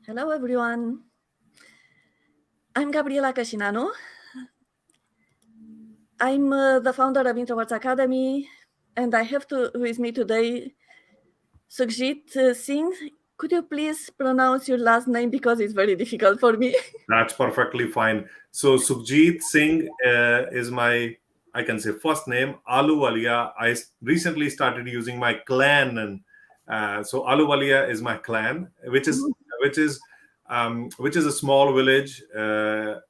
Hello, everyone. I'm Gabriela Casineanu. I'm the founder of Introverts Academy, and I have with me today Sukhjit Singh. Could you please pronounce your last name because it's very difficult for me? That's perfectly fine. So Sukhjit Singh is my, I can say, first name. Ahluwalia. Recently started using my clan, and so Ahluwalia is my clan, which is which is a small village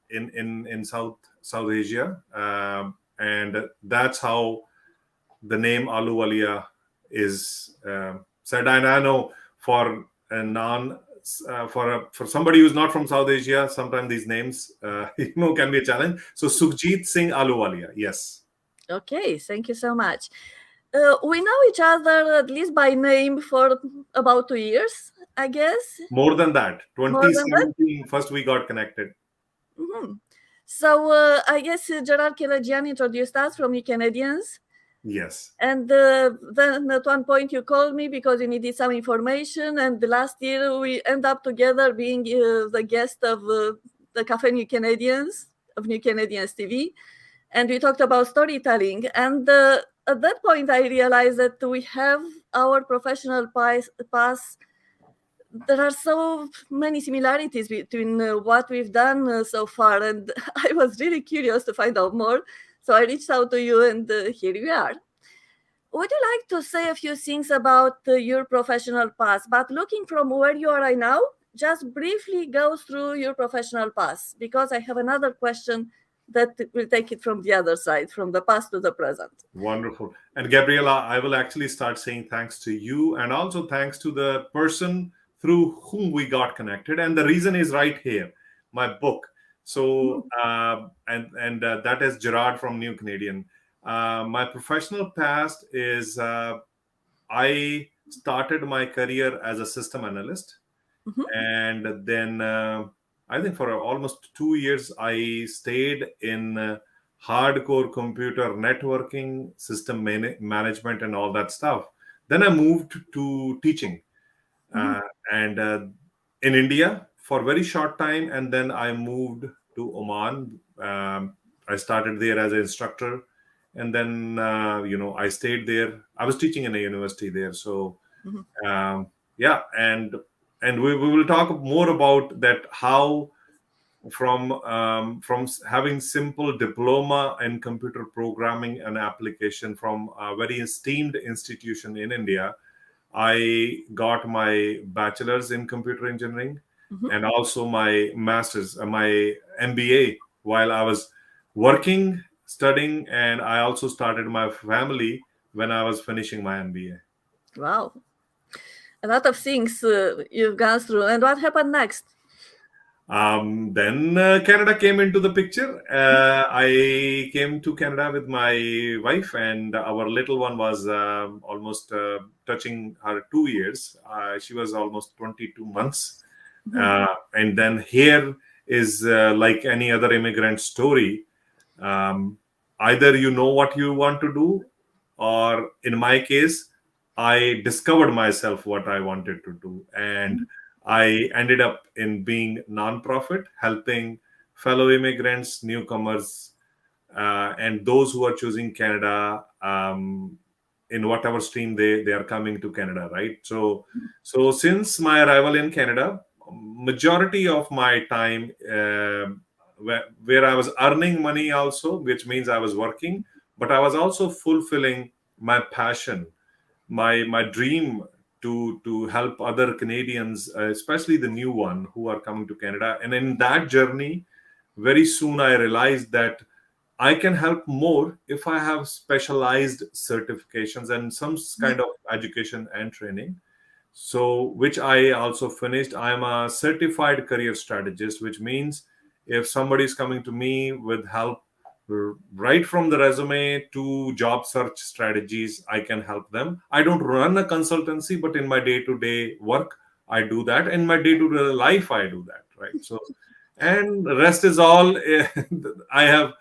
in South Asia, and that's how the name Ahluwalia is said. And I know for a non for somebody who's not from South Asia, sometimes these names can be a challenge. So Sukhjit Singh Ahluwalia, yes. Okay, thank you so much. We know each other at least by name for about 2 years, I guess. More than that, More than that. 2017 first we got connected. So I guess Gerard Kelagian introduced us from New Canadians. Yes. And then at one point you called me because you needed some information. And the last year we end up together being the guest of the Cafe New Canadians, of New Canadians TV. And we talked about storytelling. And at that point I realized that we have our professional paths. There are so many similarities between what we've done so far. And I was really curious to find out more. So I reached out to you, and here we are. Would you like to say a few things about your professional past? But looking from where you are right now, just briefly go through your professional past, because I have another question that will take it from the other side, from the past to the present. Wonderful. And Gabriela, I will actually start saying thanks to you, and also thanks to the person through whom we got connected. And the reason is right here, my book. So that is Gerard from New Canadian. My professional past is I started my career as a system analyst, and then I think for almost 2 years I stayed in hardcore computer networking, system management, and all that stuff. Then I moved to teaching, and in India for a very short time, and then I moved to Oman. I started there as an instructor, and then I stayed there. I was teaching in a university there, so yeah, and we will talk more about that, how from having simple diploma in computer programming and application from a very esteemed institution in India, I got my bachelor's in computer engineering and also my master's, my MBA, while I was working, studying, and I also started my family when I was finishing my MBA. Wow. A lot of things you've gone through. And what happened next? Then Canada came into the picture. I came to Canada with my wife, and our little one was almost touching her 2 years. She was almost 22 months. And then here is like any other immigrant story. Either you know what you want to do, or in my case, I discovered myself what I wanted to do. And I ended up in being nonprofit, helping fellow immigrants, newcomers, and those who are choosing Canada in whatever stream they are coming to Canada, right? So since my arrival in Canada, majority of my time where I was earning money also, which means I was working, but I was also fulfilling my passion, my dream to help other Canadians, especially the new one who are coming to Canada. And in that journey, very soon I realized that I can help more if I have specialized certifications and some kind of education and training. So, which I also finished. I'm a certified career strategist, which means if somebody is coming to me with help right from the resume to job search strategies, I can help them. I don't run a consultancy, but in my day-to-day work, I do that. In my day-to-day life, I do that, right? So, and the rest is all I have,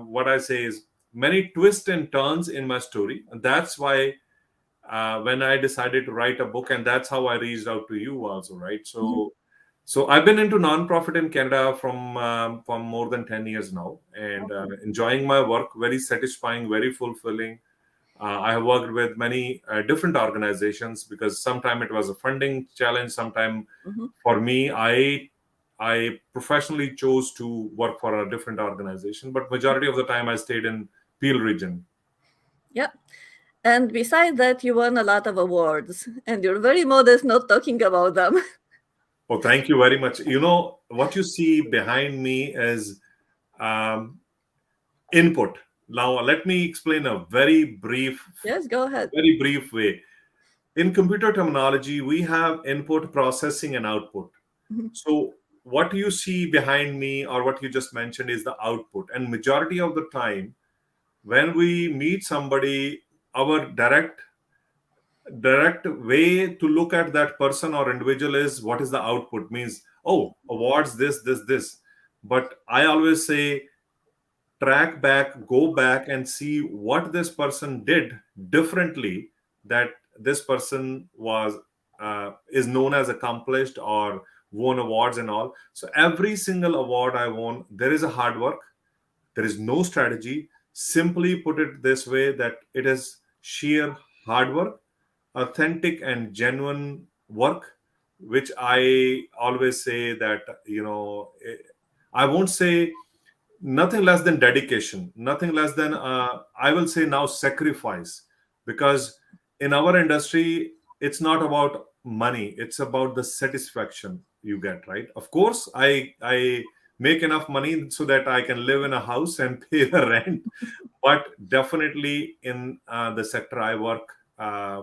what I say is many twists and turns in my story. And that's why when I decided to write a book, and that's how I reached out to you also, right? So I've been into nonprofit in Canada from more than 10 years now, and enjoying my work. Very satisfying, very fulfilling. I have worked with many different organizations because sometime it was a funding challenge. Sometime for me, I professionally chose to work for a different organization, but majority of the time I stayed in Peel region. Yeah. And besides that, you won a lot of awards, and you're very modest not talking about them. Oh, thank you very much. You know, what you see behind me is um, input. Now, let me explain a Yes, go ahead. very brief way. In computer terminology, we have input, processing, and output. So, what you see behind me, or what you just mentioned, is the output. And majority of the time, when we meet somebody, our direct way to look at that person or individual is what is the output, means, oh, awards, this. But I always say, track back, go back and see what this person did differently, that this person was is known as accomplished or won awards and all. So every single award I won, there is a hard work, there is no strategy. Simply put it this way, that it is sheer hard work, authentic and genuine work, which I always say that, I won't say nothing less than dedication, nothing less than, I will say now, sacrifice. Because in our industry, it's not about money, it's about the satisfaction you get, right? Of course, I make enough money so that I can live in a house and pay the rent, but definitely in the sector I work,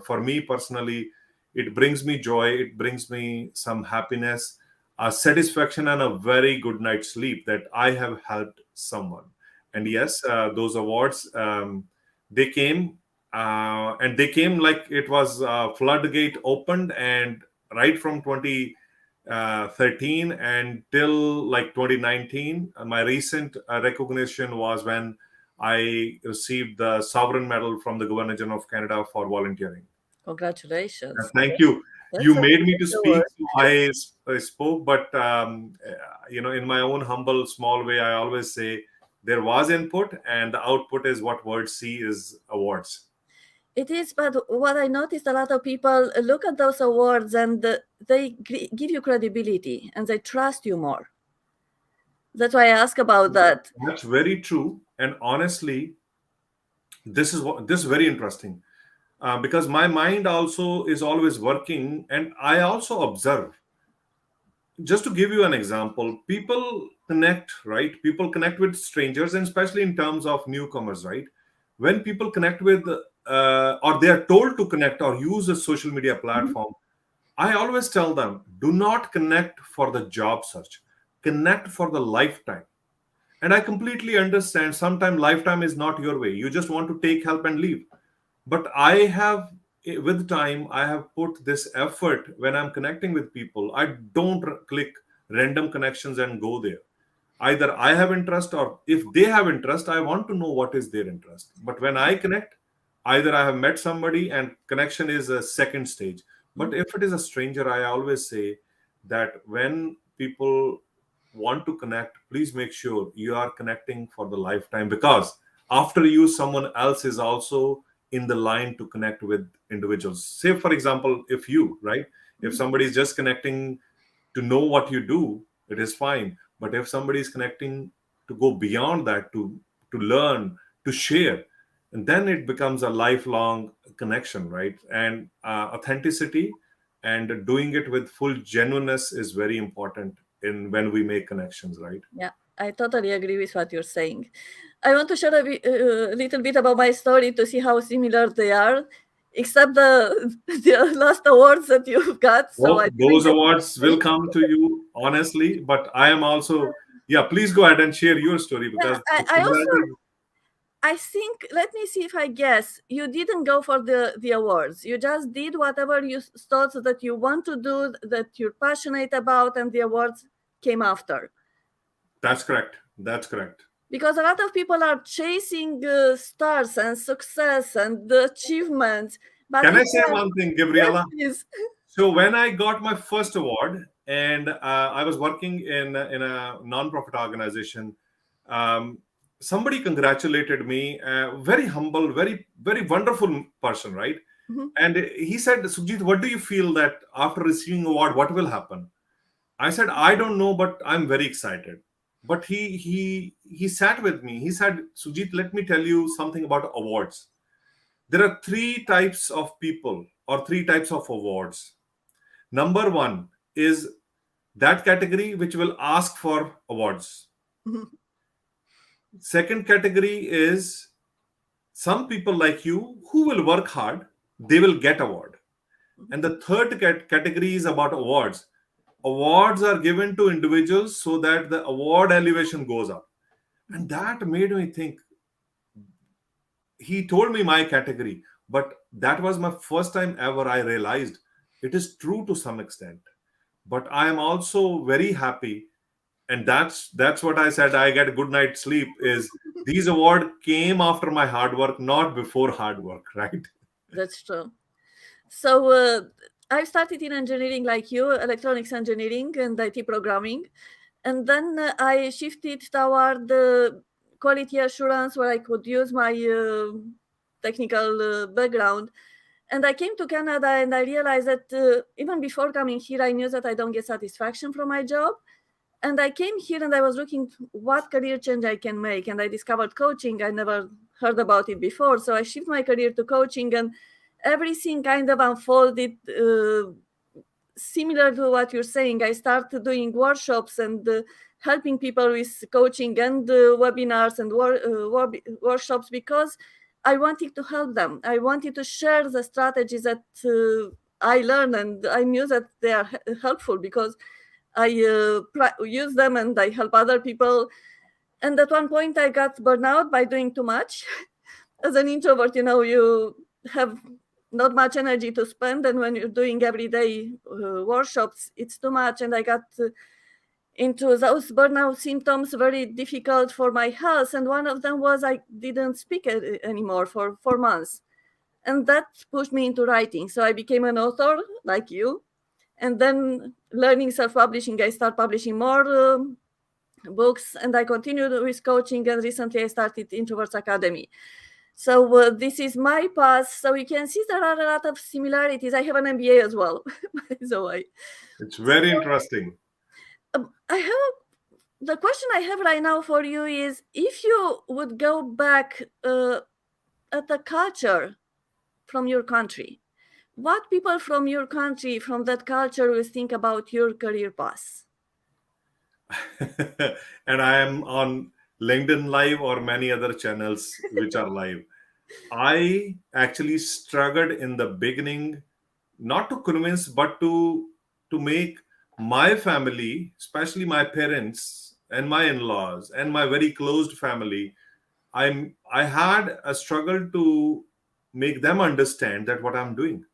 for me personally, it brings me joy, it brings me some happiness, satisfaction, and a very good night's sleep, that I have helped someone. And yes, those awards, they came, and they came like it was floodgate opened, and right from 2013 and till like 2019, my recent recognition was when I received the Sovereign Medal from the Governor General of Canada for volunteering. Congratulations. Thank you. That's You a made me to big speak, award. so I spoke, but in my own humble, small way, I always say there was input, and the output is what words see is awards. It is, but what I noticed, a lot of people look at those awards and they give you credibility and they trust you more. That's why I ask about that. That's very true, and honestly, this is very interesting, because my mind also is always working, and I also observe. Just to give you an example, people connect, right? People connect with strangers, and especially in terms of newcomers, right? When people connect with, or they are told to connect or use a social media Mhm. platform, I always tell them, do not connect for the job search, connect for the lifetime. And I completely understand sometimes lifetime is not your way, you just want to take help and leave. But I have, with time, I have put this effort. When I'm connecting with people, I don't click random connections and go there. Either I have interest, or if they have interest, I want to know what is their interest. But when I connect, either I have met somebody and connection is a second stage. But if it is a stranger, I always say that when people want to connect, please make sure you are connecting for the lifetime, because after you, someone else is also in the line to connect with individuals. Say, for example, if you, right, if somebody is just connecting to know what you do, it is fine. But if somebody is connecting to go beyond that, to learn, to share, and then it becomes a lifelong connection, right? And authenticity and doing it with full genuineness is very important in when we make connections, right? Yeah, I totally agree with what you're saying. I want to share a little bit about my story to see how similar they are, except the the last awards that you've got. So I Well, didn't those get. awards will come to you honestly, but I am also, yeah, please go ahead and share your story, Yeah, because the I also similarity. I think, let me see if I guess, you didn't go for the awards. You just did whatever you thought that you want to do, that you're passionate about, and the awards came after. That's correct. That's correct. Because a lot of people are chasing stars and success and the achievements, But Can if I say one thing, yes, Gabriela? please. So when I got my first award, and I was working in a non-profit organization, um, somebody congratulated me. Very humble, very wonderful person, right? Mhm. And he said, "Sukhjit, what do you feel that after receiving award, what will happen?" I said, "I don't know, but I'm very excited." But he sat with me. He said, "Sukhjit, let me tell you something about awards. There are three types of people or three types of awards. Number one is that category which will ask for awards. Mhm. Second category is some people like you who will work hard, they will get award. And the third category is about awards. Awards are given to individuals so that the award elevation goes up. And that made me think. He told me my category, but that was my first time ever I realized it is true to some extent. But I am also very happy, and that's what I said. I get a good night's sleep. Is these award came after my hard work, not before hard work, right? That's true. So I started in engineering like you, electronics engineering and IT programming. And then I shifted toward the quality assurance where I could use my technical background. And I came to Canada and I realized that even before coming here, I knew that I don't get satisfaction from my job. And I came here and I was looking what career change I can make. And I discovered coaching. I never heard about it before. So I shifted my career to coaching and everything kind of unfolded similar to what you're saying. I started doing workshops and helping people with coaching and webinars and workshops because I wanted to help them. I wanted to share the strategies that I learned, and I knew that they are helpful because I use them and I help other people. And at one point, I got burnout by doing too much. As an introvert, you have not much energy to spend, and when you're doing everyday workshops, it's too much. And I got into those burnout symptoms, very difficult for my health. And one of them was I didn't speak anymore for 4 months, and that pushed me into writing. So I became an author like you, and then learning self-publishing, I start publishing more books, and I continued with coaching. And recently, I started Introverts Academy. So this is my path. So you can see there are a lot of similarities. I have an MBA as well, by the way. It's very interesting. I have the question I have right now for you is if you would go back at the culture from your country, what people from your country, from that culture, will think about your career path? And I am on LinkedIn Live or many other channels which are live. I actually struggled in the beginning, not to convince, but to make my family, especially my parents and my in-laws and my very closed family. I had a struggle to make them understand that what I'm doing.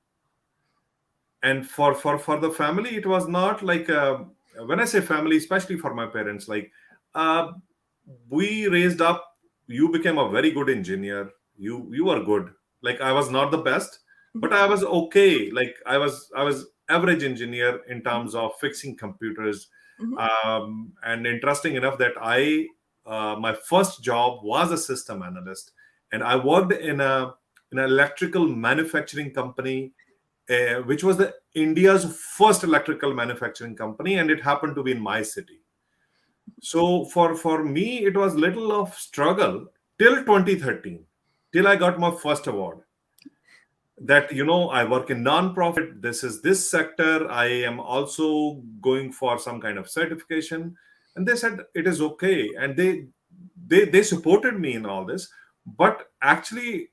And for the family, it was not like when I say family, especially for my parents, like uh, we raised up, you became a very good engineer, you are good. Like I was not the best, but I was okay. Like I was average engineer in terms of fixing computers. Mhm. And interesting enough that I my first job was a system analyst, and I worked in an electrical manufacturing company, which was the India's first electrical manufacturing company, and it happened to be in my city. So for me, it was little of struggle till 2013, till I got my first award. That I work in non-profit. This is this sector. I am also going for some kind of certification, and they said it is okay, and they supported me in all this. But actually,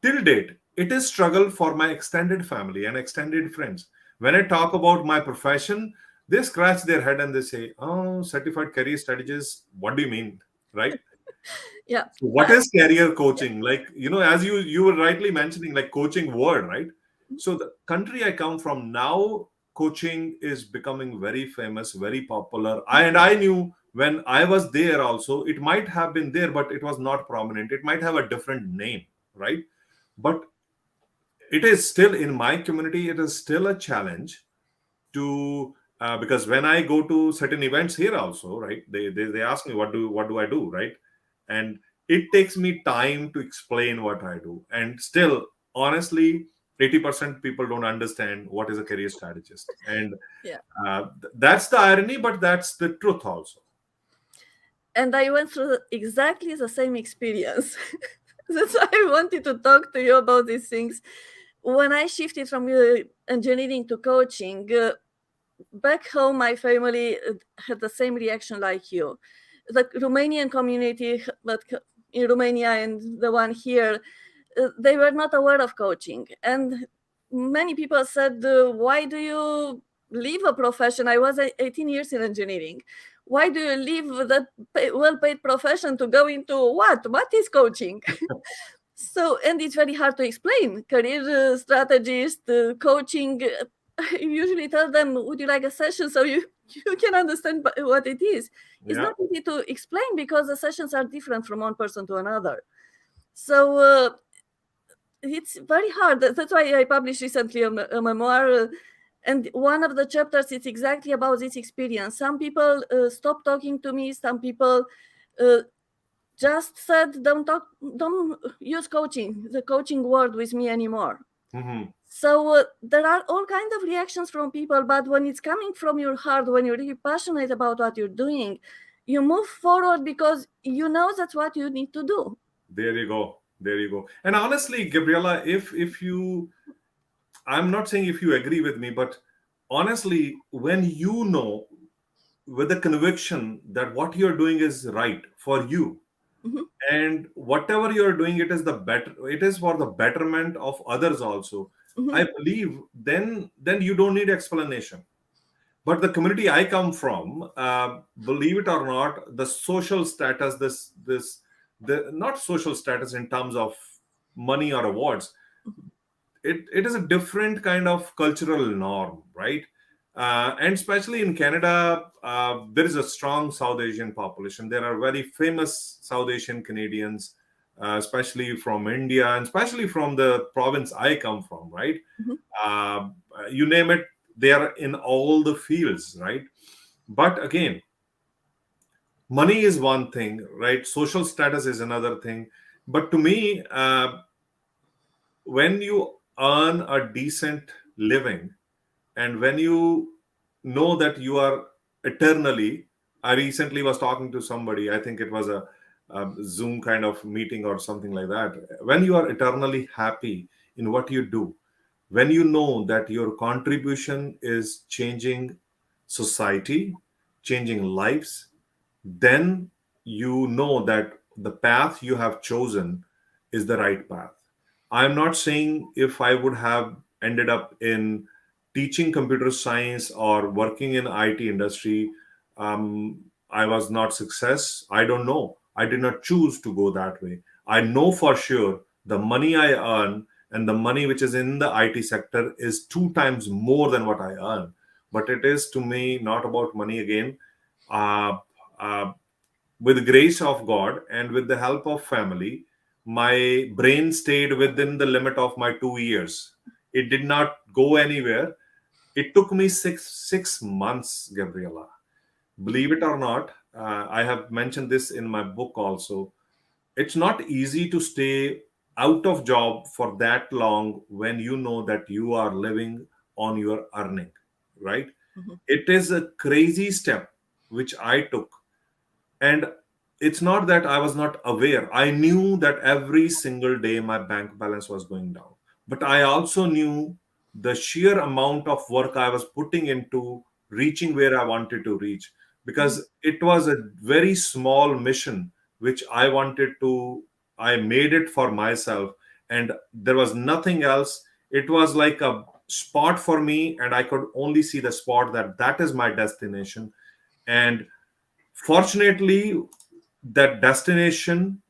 till date, it is struggle for my extended family and extended friends. When I talk about my profession, they scratch their head and they say, "Oh, certified career strategist. What do you mean?" Right? Yeah. So what is career coaching? Like, as you were rightly mentioning, like coaching word, right? So the country I come from now, coaching is becoming very famous, very popular. And I knew when I was there also, it might have been there, but it was not prominent. It might have a different name, right? But it is still in my community, it is still a challenge to because when I go to certain events here also, right, they ask me what do I do, right? And it takes me time to explain what I do, and still, honestly, 80% people don't understand what is a career strategist. And Yeah. that's the irony, but that's the truth also. And I went through exactly the same experience. That's why I wanted to talk to you about these things. When I shifted from engineering to coaching, back home, my family had the same reaction like you. The Romanian community, but in Romania and the one here, they were not aware of coaching. And many people said, why do you leave a profession? I was 18 years in engineering. Why do you leave that well-paid profession to go into what? What is coaching? So, and it's very hard to explain. Career strategist, coaching. I usually tell them, would you like a session so you can understand what it is? It's Yeah. not easy to explain because the sessions are different from one person to another. So it's very hard. That's why I published recently a memoir. And one of the chapters is exactly about this experience. Some people stopped talking to me. Some people just said, don't use the coaching word with me anymore. Mhm. So there are all kinds of reactions from people, but when it's coming from your heart, when you're really passionate about what you're doing, you move forward because you know that's what you need to do. There you go. There you go. And honestly, Gabriela, if you, I'm not saying if you agree with me, but honestly, when you know with the conviction that what you're doing is right for you, Mhm, and whatever you're doing, it is for the betterment of others also, mhm, I believe, then you don't need explanation. But the community I come from, believe it or not, the social status, the not social status in terms of money or awards, it is a different kind of cultural norm, right? And especially in Canada, there is a strong South Asian population. There are very famous South Asian Canadians, especially from India and especially from the province I come from, right? mhm, Uh, you name it, they are in all the fields, right? But again, money is one thing, right? Social status is another thing. But to me, when you earn a decent living, and when you know that you are eternally, I recently was talking to somebody, I think it was a Zoom kind of meeting or something like that. When you are eternally happy in what you do, when you know that your contribution is changing society, changing lives, then you know that the path you have chosen is the right path. I'm not saying if I would have ended up in teaching computer science or working in IT industry, I was not success. I don't know. I did not choose to go that way. I know for sure the money I earn and the money which is in the IT sector is 2 times more than what I earn. But it is to me not about money again. Uh, uh, with the grace of God and with the help of family, my brain stayed within the limit of my 2 years. It did not go anywhere. It took me six months, Gabriela. Believe it or not, I have mentioned this in my book also. It's not easy to stay out of job for that long when you know that you are living on your earning, right? mhm, It is a crazy step which I took, and it's not that I was not aware. I knew that every single day my bank balance was going down. But I also knew the sheer amount of work I was putting into reaching where I wanted to reach. mhm. Because it was a very small mission which I made it for myself. And there was nothing else. It was like a spot for me, and I could only see the spot that is my destination. And fortunately, that destination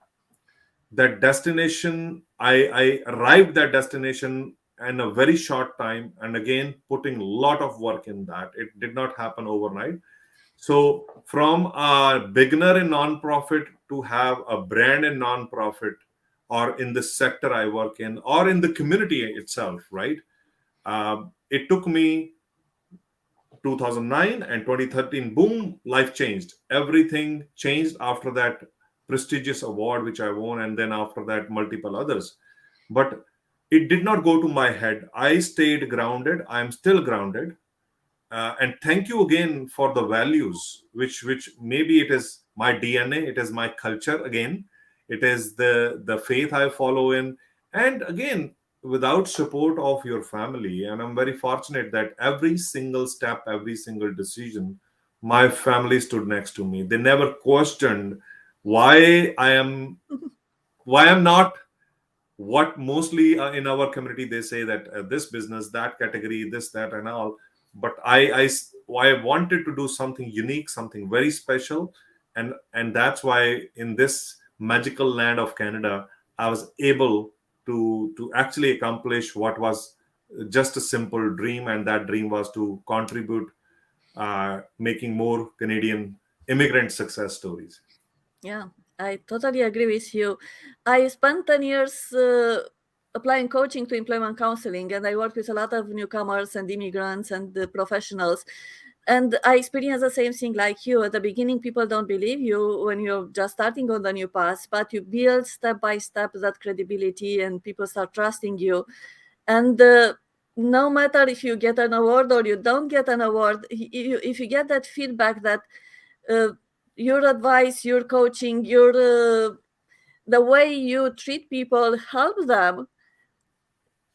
that destination, I arrived that destination in a very short time, and again putting a lot of work in that. It did not happen overnight. So from a beginner in nonprofit to have a brand in nonprofit, or in the sector I work in, or in the community itself, right? It took me 2009 and 2013, boom, life changed. Everything changed after that prestigious award which I won, and then after that, multiple others. But it did not go to my head. I stayed grounded. I'm still grounded. And thank you again for the values, which maybe it is my DNA, it is my culture again, it is the faith I follow in, and again, without support of your family. And I'm very fortunate that every single step, every single decision, my family stood next to me. They never questioned why I'm not what mostly in our community they say that this business, that category, this, that, and all. But I wanted to do something unique, something very special, and that's why in this magical land of Canada, I was able to actually accomplish what was just a simple dream, and that dream was to contribute, making more Canadian immigrant success stories. Yeah, I totally agree with you. I spent 10 years applying coaching to employment counseling, and I worked with a lot of newcomers and immigrants and professionals. And I experienced the same thing like you. At the beginning, people don't believe you when you're just starting on the new path, but you build step by step that credibility, and people start trusting you. And no matter if you get an award or you don't get an award, if you get that feedback that uh, your advice, your coaching, your the way you treat people helps them,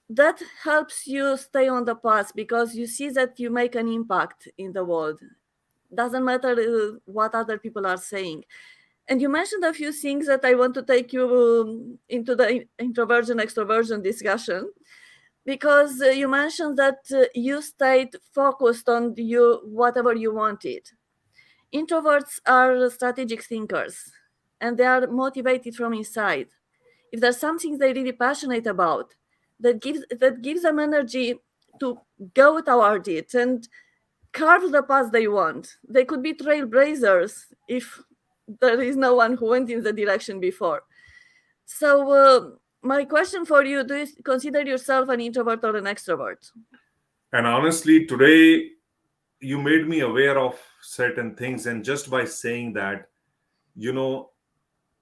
that helps you stay on the path because you see that you make an impact in the world. Doesn't matter what other people are saying. And you mentioned a few things that I want to take you into the introversion extroversion discussion, because you mentioned that you stayed focused on you whatever you wanted. Introverts are strategic thinkers, and they are motivated from inside. If there's something they're really passionate about, that gives them energy to go toward it and carve the path they want. They could be trailblazers if there is no one who went in the direction before. So, my question for you: do you consider yourself an introvert or an extrovert? And honestly, today you made me aware of certain things, and just by saying that, you know,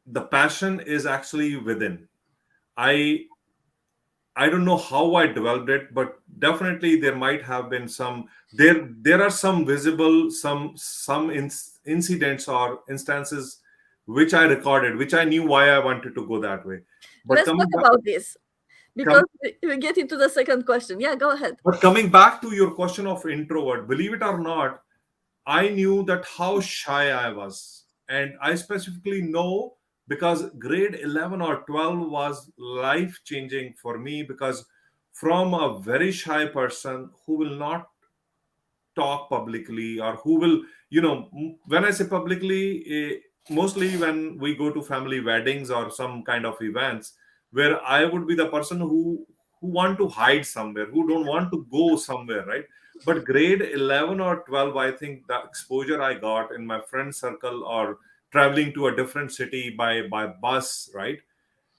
the passion is actually within. I i don't know how I developed it, but definitely there might have been some, there are some visible, incidents or instances which I recorded, which I knew why I wanted to go that way. But Let's talk coming back, about this because come, we get into the second question. Yeah, go ahead. but coming back to your question of introvert, believe it or not, I knew that how shy I was. And I specifically know because grade 11 or 12 was life changing for me, because from a very shy person who will not talk publicly, or who will, when I say publicly, mostly when we go to family weddings or some kind of events, where I would be the person who want to hide somewhere, who don't want to go somewhere, right? But grade 11 or 12, I think the exposure I got in my friend circle, or traveling to a different city by bus, right,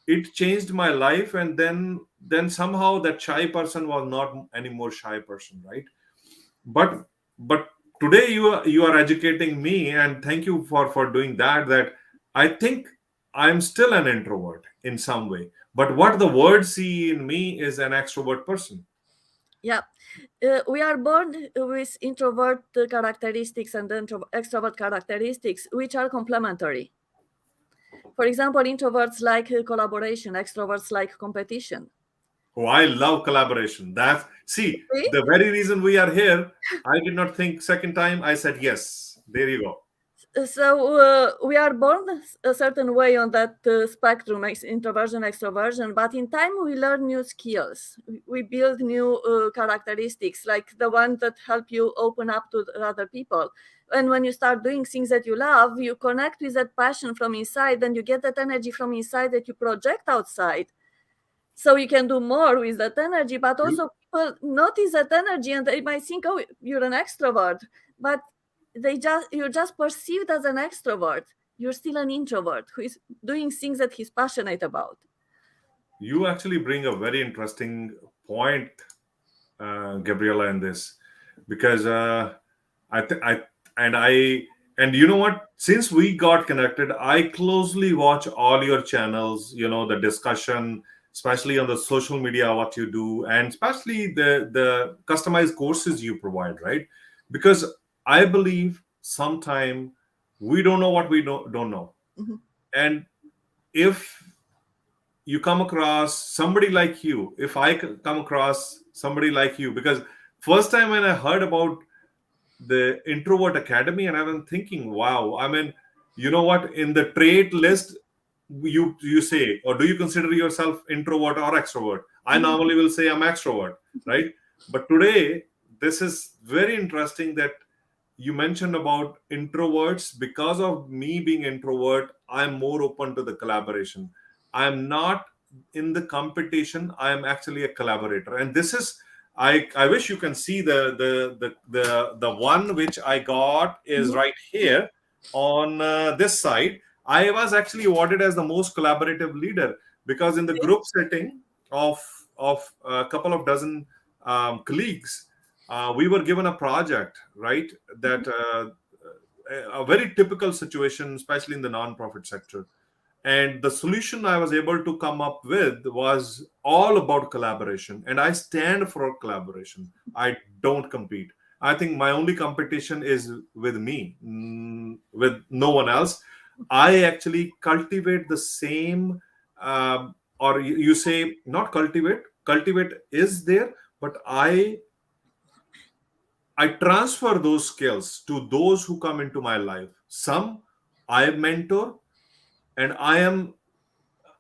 it changed my life. And then somehow that shy person was not any more shy person, right? But but today you are educating me, and thank you for doing that. That I think I'm still an introvert in some way, but what the world see in me is an extrovert person. Yeah, we are born with introvert characteristics and extrovert characteristics, which are complementary. For example, introverts like collaboration, extroverts like competition. Oh, I love collaboration. That's, see, See? the very reason we are here. I did not think second time, I said yes. There you go. So we are born a certain way on that spectrum, introversion, extroversion. But in time, we learn new skills. We build new characteristics, like the one that help you open up to other people. And when you start doing things that you love, you connect with that passion from inside, and you get that energy from inside that you project outside. So you can do more with that energy, but You- also people notice that energy and they might think, oh, you're an extrovert, but you're just perceived as an extrovert. You're still an introvert who is doing things that he's passionate about. You actually bring a very interesting point, Gabriela, in this, because I, th- I, and I, and you know what? Since we got connected, I closely watch all your channels. You know, the discussion, especially on the social media, what you do, and especially the customized courses you provide, right? Because I believe sometime we don't know what we don't know, Mhm. and if you come across somebody like you, if I come across somebody like you, because first time when I heard about the Introvert Academy, and I've been thinking, wow, I mean, you know what, in the trait list, you say, or do you consider yourself introvert or extrovert? I Mhm. normally will say I'm extrovert, right? But today, this is very interesting that you mentioned about introverts. Because of me being introvert, I'm more open to the collaboration. I'm not in the competition, I'm actually a collaborator. And this is, I wish you can see the one which I got is Mhm. right here on this side. I was actually awarded as the most collaborative leader, because in the group setting of a couple of dozen colleagues, we were given a project, right? That a very typical situation, especially in the non-profit sector. And the solution I was able to come up with was all about collaboration. And I stand for collaboration. I don't compete. I think my only competition is with me, with no one else. I actually cultivate the same, or you say not cultivate, cultivate is there, but I transfer those skills to those who come into my life. Some I mentor, and I am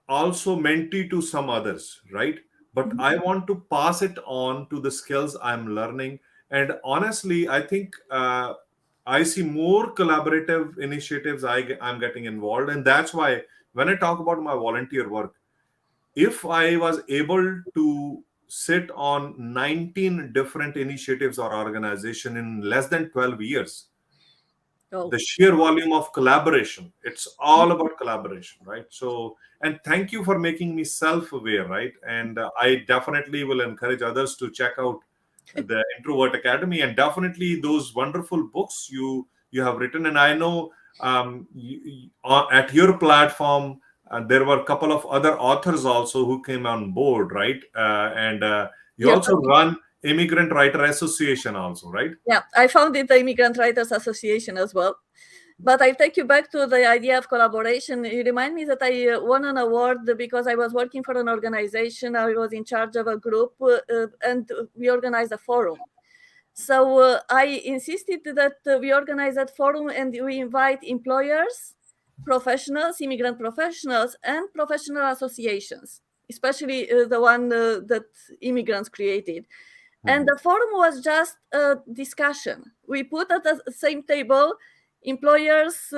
also mentee to some others, right? But Mhm. I want to pass it on to the skills I'm learning. And honestly, I think I see more collaborative initiatives I'm getting involved. And that's why when I talk about my volunteer work, if I was able to sit on 19 different initiatives or organization in less than 12 years, Oh. the sheer volume of collaboration, it's all about collaboration, right? So, and thank you for making me self-aware, right? And I definitely will encourage others to check out the Introvert Academy, and definitely those wonderful books you have written. And I know at your platform there were a couple of other authors also who came on board, right? And you Yeah. also run Immigrant Writer Association also, right? Yeah, I founded the Immigrant Writers Association as well. But I take you back to the idea of collaboration. You remind me that I won an award because I was working for an organization. I was in charge of a group, and we organized a forum. So I insisted that we organize that forum and we invite employers, professionals, immigrant professionals, and professional associations, especially the one that immigrants created. And Mhm. the forum was just a discussion. We put at the same table employers,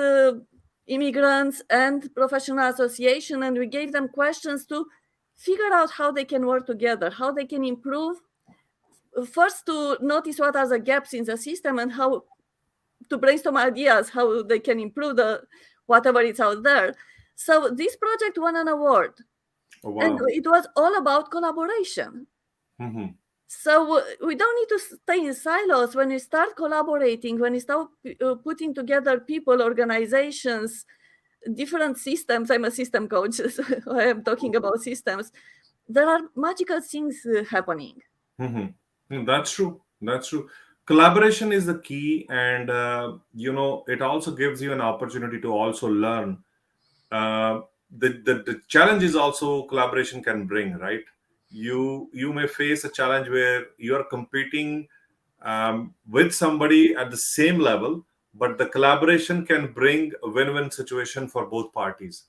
immigrants, and professional association, and we gave them questions to figure out how they can work together, how they can improve. First, to notice what are the gaps in the system and how to brainstorm ideas how they can improve the whatever is out there. So this project won an award, Oh, and wow. it was all about collaboration. Mhm. So we don't need to stay in silos. When we start collaborating, when we start putting together people, organizations, different systems. I'm a system coach, so I am talking about systems. There are magical things happening. Mhm. That's true. That's true. Collaboration is the key, and it also gives you an opportunity to also learn. Uh, the challenge is also collaboration can bring, right? You may face a challenge where you are competing with somebody at the same level, but the collaboration can bring a win-win situation for both parties.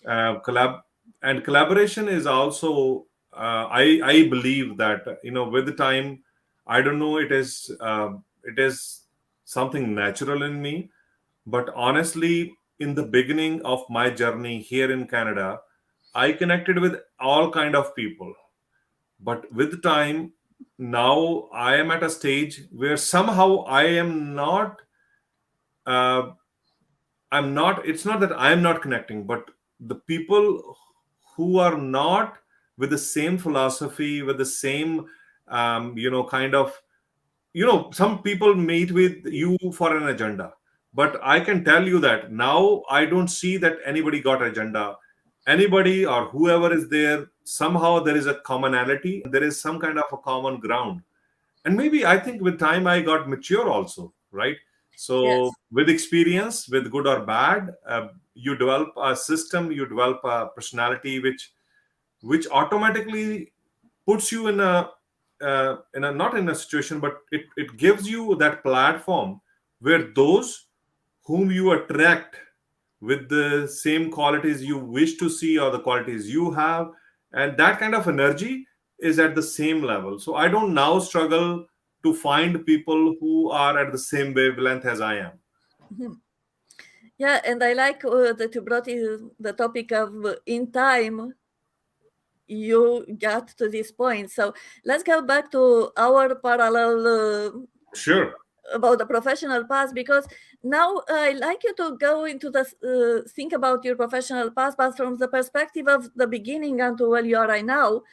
Collab and collaboration is also I believe that with the time, I don't know, it is something natural in me, but honestly, in the beginning of my journey here in Canada, I connected with all kind of people. But with time, now I am at a stage where somehow uh, I'm not, it's not that I'm not connecting, but the people who are not with the same philosophy, with the same, kind of, some people meet with you for an agenda. But I can tell you that now I don't see that anybody got agenda. Anybody or whoever is there, somehow there is a commonality. There is some kind of a common ground. And maybe I think with time I got mature also, right? So Yes. with experience, with good or bad, you develop a system, you develop a personality which automatically puts you in a not in a situation, but it gives you that platform where those whom you attract with the same qualities you wish to see or the qualities you have, and that kind of energy is at the same level. So I don't now struggle to find people who are at the same wavelength as I am. Mhm. Yeah, and I like that you brought in the topic of in time you got to this point. So let's go back to our parallel Sure. about the professional path, because now I like you to go into the think about your professional path, but from the perspective of the beginning until where you are right now,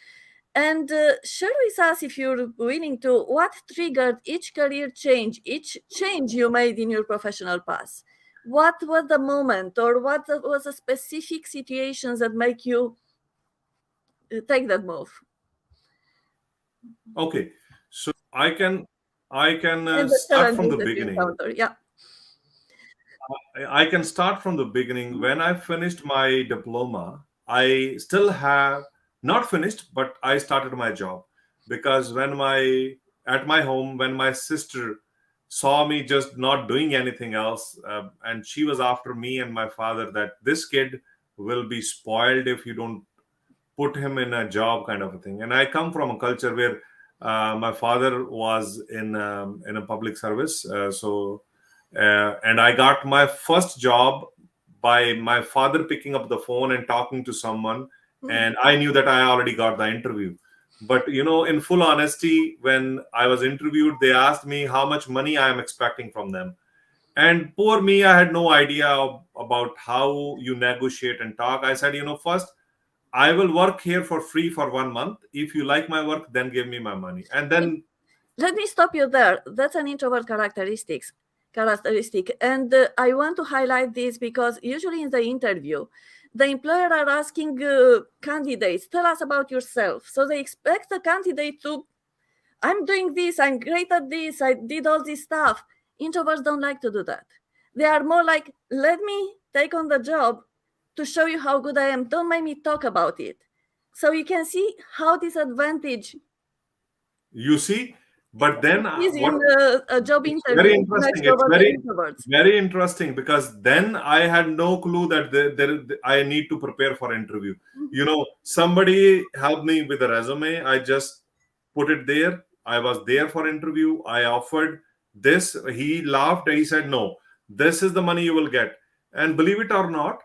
and share with us, if you're willing to, what triggered each career change, each change you made in your professional path. What was the moment, or what was the specific situations that make you take that move? Okay. So I can And the start from challenges the that you beginning. encounter. Yeah. I can start from the beginning. When I finished my diploma, I still have not finished, but I started my job because at my home, when my sister saw me just not doing anything else, and she was after me and my father that this kid will be spoiled if you don't put him in a job, kind of a thing. And I come from a culture where my father was in a public service, and I got my first job by my father picking up the phone and talking to someone, Mm. and I knew that I already got the interview. But in full honesty, when I was interviewed, they asked me how much money I am expecting from them. And poor me, I had no idea about how you negotiate and talk. I said, first, I will work here for free for 1 month. If you like my work, then give me my money. And then, Let me stop you there. That's an introvert characteristic, and I want to highlight this because usually in the interview, the employer are asking candidates, tell us about yourself. So they expect the candidate to, I'm doing this, I'm great at this, I did all this stuff. Introverts don't like to do that. They are more like, let me take on the job to show you how good I am. Don't make me talk about it. So you can see how this advantage you see, but then is what in a job it's interview very between interesting. It's extroverts and very, introverts. very interesting because then I had no clue that I need to prepare for interview. Somebody helped me with a resume. I just put it there. I was there for interview. I offered this. He laughed. He said, "No, this is the money you will get." And believe it or not,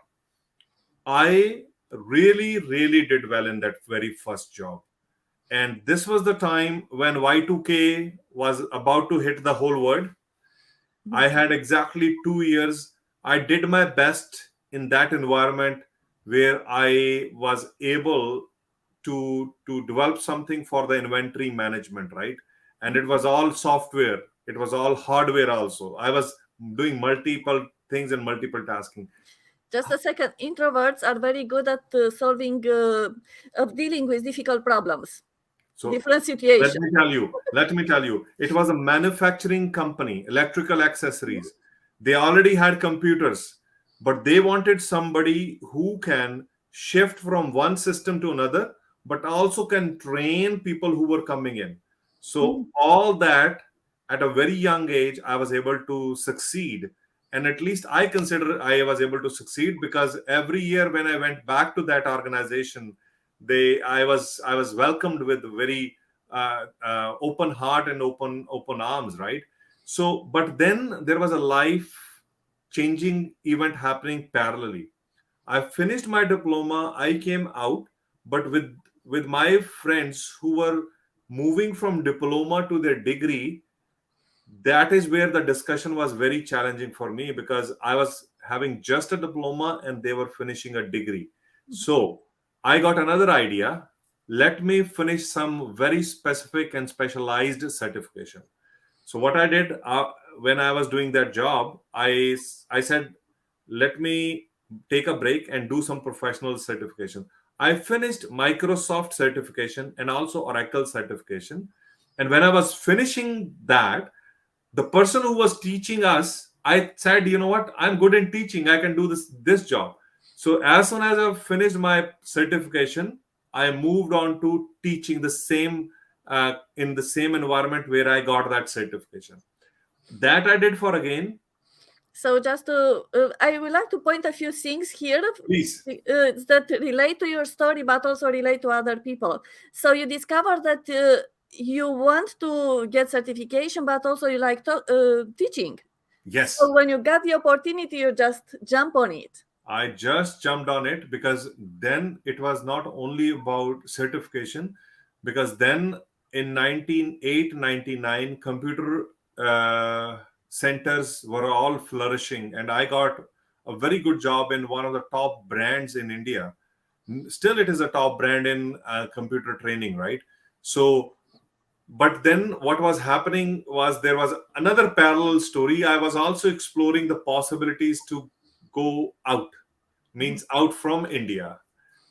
I really, really did well in that very first job. And this was the time when Y2K was about to hit the whole world. I had exactly 2 years. I did my best in that environment where I was able to develop something for the inventory management, right? And it was all software. It was all hardware also. I was doing multiple things and multiple tasking. Just a second. Introverts are very good at of dealing with difficult problems, So different let situations. me tell you, it was a manufacturing company, electrical accessories. They already had computers, but they wanted somebody who can shift from one system to another, but also can train people who were coming in. So, all that at a very young age, I was able to succeed. And at least I consider I was able to succeed because every year when I went back to that organization, I was welcomed with very open heart and open arms, right? So but then there was a life changing event happening parallelly. I finished my diploma, I came out, but with my friends who were moving from diploma to their degree, that is where the discussion was very challenging for me because I was having just a diploma and they were finishing a degree. So I got another idea. let me finish some very specific and specialized certification. So what I did when I was doing that job, I said, let me take a break and do some professional certification. I finished Microsoft certification and also Oracle certification. And when I was finishing that, the person who was teaching us, I said, you know what, I'm good in teaching, I can do this job. So as soon as I finished my certification, I moved on to teaching the same in the same environment where I got that certification. That I did for again. So just to, I would like to point a few things here Please. that relate to your story, but also relate to other people. So you discover that you want to get certification, but also you like teaching. Yes. So when you got the opportunity, you just jump on it. I just jumped on it because then it was not only about certification, because then in 1998, 99, computer centers were all flourishing, and I got a very good job in one of the top brands in India. Still, it is a top brand in computer training, right? So, but then what was happening was there was another parallel story. I was also exploring the possibilities to go out, means out from India,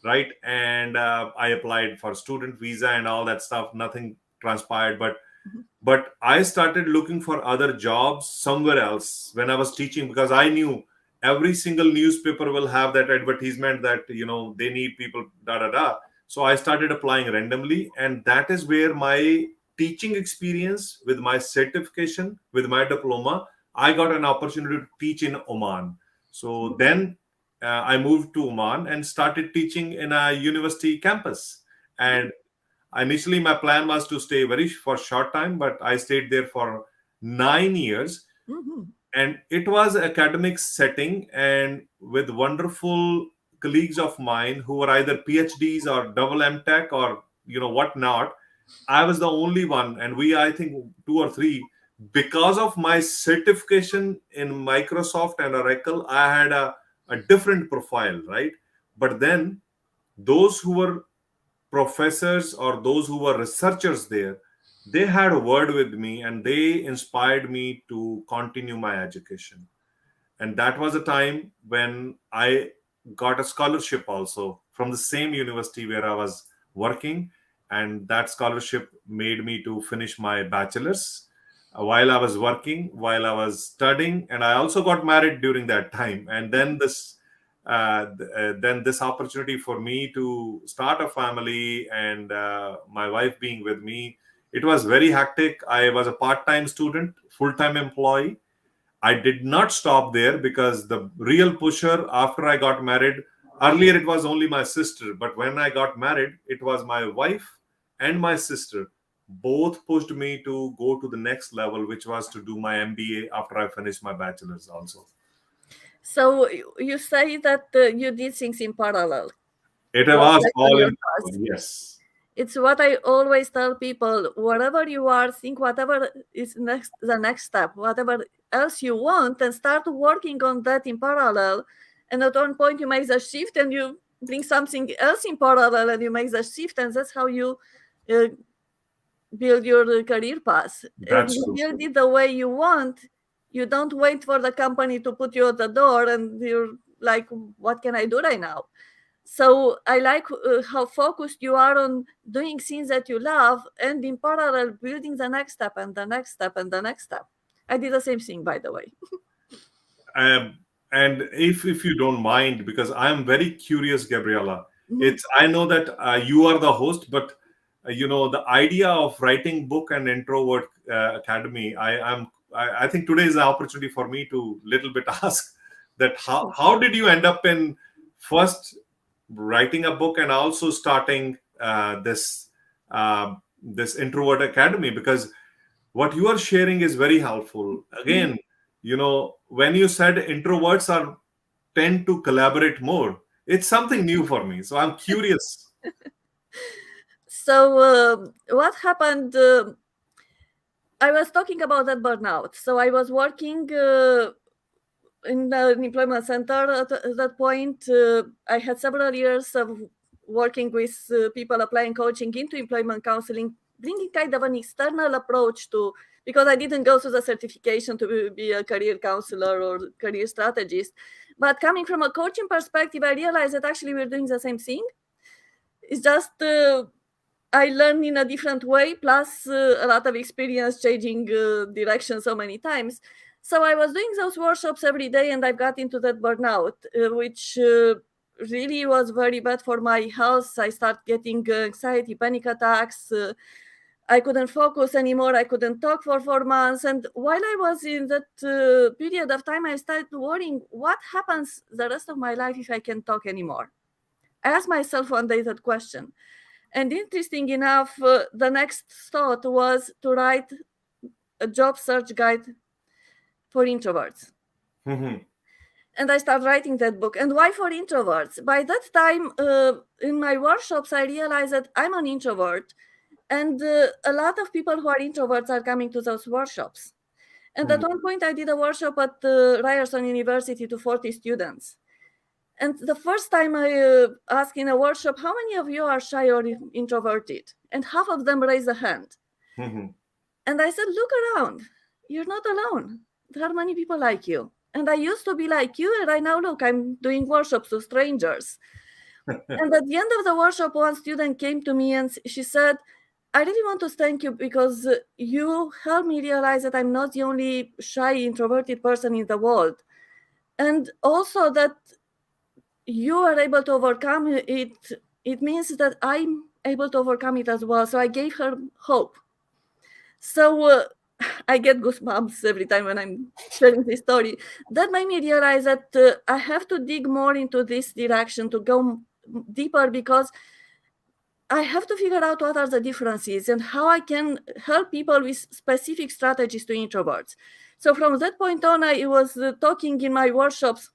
right? And I applied for student visa and all that stuff. Nothing transpired, but I started looking for other jobs somewhere else when I was teaching, because I knew every single newspaper will have that advertisement that they need people, da da da. So I started applying randomly, and that is where my teaching experience, with my certification, with my diploma, I got an opportunity to teach in Oman. So then I moved to Oman and started teaching in a university campus. And initially my plan was to stay for short time, but I stayed there for 9 years. And it was academic setting, and with wonderful colleagues of mine who were either PhDs or double MTech or what not. I was the only one, and I think two or three, because of my certification in Microsoft and Oracle, I had a different profile, right? But then those who were professors or those who were researchers there, they had a word with me, and they inspired me to continue my education. And that was a time when I got a scholarship also from the same university where I was working. And that scholarship made me to finish my bachelor's while I was working, while I was studying. And I also got married during that time. And then this opportunity for me to start a family, and my wife being with me, it was very hectic. I was a part-time student, full-time employee. I did not stop there, because the real pusher after I got married, earlier it was only my sister, but when I got married, it was my wife and my sister. Both pushed me to go to the next level, which was to do my MBA after I finished my bachelor's also. So you say that you did things in parallel. It was all in parallel, yes. It's what I always tell people: wherever you are, think whatever is the next step, whatever else you want, and start working on that in parallel. And at one point you make the shift, and you bring something else in parallel, and you make the shift, and that's how you build your career path. That's you true. build it the way you want. You don't wait for the company to put you at the door, and you're like, what can I do right now? So I like how focused you are on doing things that you love, and in parallel building the next step and the next step and the next step. I did the same thing, by the way. And if you don't mind, because I'm very curious, Gabriela, I know that you are the host, but the idea of writing book and Introvert Academy, I think today is an opportunity for me to little bit ask that how did you end up in first writing a book and also starting this Introvert Academy? Because what you are sharing is very helpful. Again, when you said introverts tend to collaborate more, it's something new for me. So I'm curious. So what happened? I was talking about that burnout. So I was working in an employment center at that point. I had several years of working with people applying coaching into employment counseling, bringing kind of an external approach to, because I didn't go through the certification to be a career counselor or career strategist, but coming from a coaching perspective, I realized that actually we're doing the same thing. It's just I learned in a different way, plus a lot of experience changing direction so many times. So I was doing those workshops every day, and I got into that burnout, which really was very bad for my health. I started getting anxiety, panic attacks. I couldn't focus anymore. I couldn't talk for 4 months. And while I was in that period of time, I started worrying, what happens the rest of my life if I can't talk anymore? I asked myself one day that question. And interesting enough, the next thought was to write a job search guide for introverts. And I started writing that book. And why for introverts? By that time, in my workshops, I realized that I'm an introvert. And a lot of people who are introverts are coming to those workshops. And at one point, I did a workshop at Ryerson University to 40 students. And the first time I asked in a workshop, how many of you are shy or introverted? And half of them raised a hand. And I said, look around. You're not alone. There are many people like you. And I used to be like you. And right now, look, I'm doing workshops to strangers. And at the end of the workshop, one student came to me and she said, I really want to thank you because you helped me realize that I'm not the only shy, introverted person in the world. And also that you are able to overcome it. It means that I'm able to overcome it as well. So I gave her hope. So I get goosebumps every time when I'm sharing this story. That made me realize that I have to dig more into this direction to go deeper, because I have to figure out what are the differences and how I can help people with specific strategies to introverts. So from that point on, I was talking in my workshops.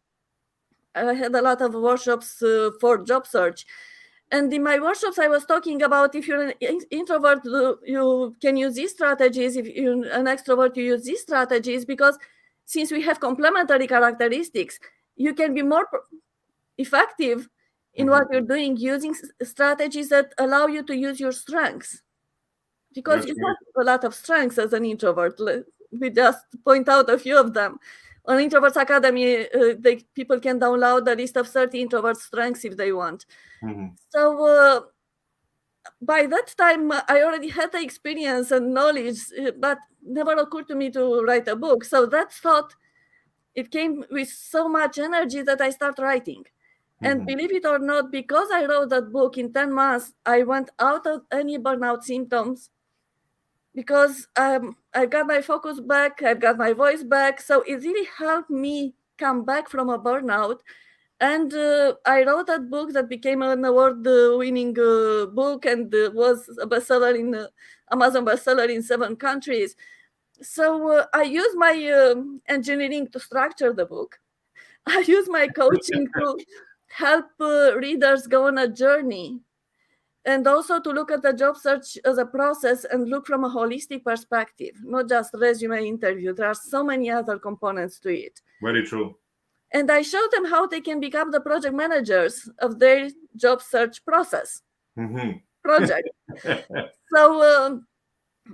I had a lot of workshops for job search. And in my workshops, I was talking about, if you're an introvert, you can use these strategies. If you're an extrovert, you use these strategies, because since we have complementary characteristics, you can be more effective in what you're doing using strategies that allow you to use your strengths. Because you have a lot of strengths as an introvert. We just point out a few of them. On Introverts Academy, people can download a list of 30 introvert strengths if they want. So by that time, I already had the experience and knowledge, but never occurred to me to write a book. So that thought, it came with so much energy that I started writing. And believe it or not, because I wrote that book in 10 months, I went out of any burnout symptoms, because I got my focus back, I got my voice back. So it really helped me come back from a burnout. And I wrote that book that became an award-winning book and was a bestseller in Amazon bestseller in 7 countries. So I used my engineering to structure the book. I use my coaching to help readers go on a journey, and also to look at the job search as a process and look from a holistic perspective, not just resume interview. There are so many other components to it. Very true. And I show them how they can become the project managers of their job search process project. So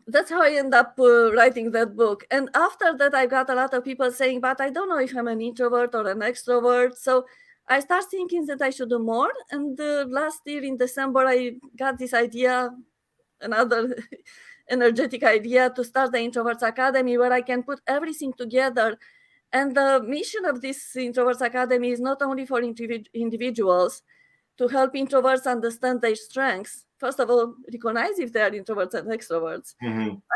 that's how I end up writing that book. And after that, I got a lot of people saying, but I don't know if I'm an introvert or an extrovert. So I started thinking that I should do more. And last year in December, I got this idea, another energetic idea, to start the Introverts Academy, where I can put everything together. And the mission of this Introverts Academy is not only for individuals to help introverts understand their strengths. First of all, recognize if they are introverts and extroverts.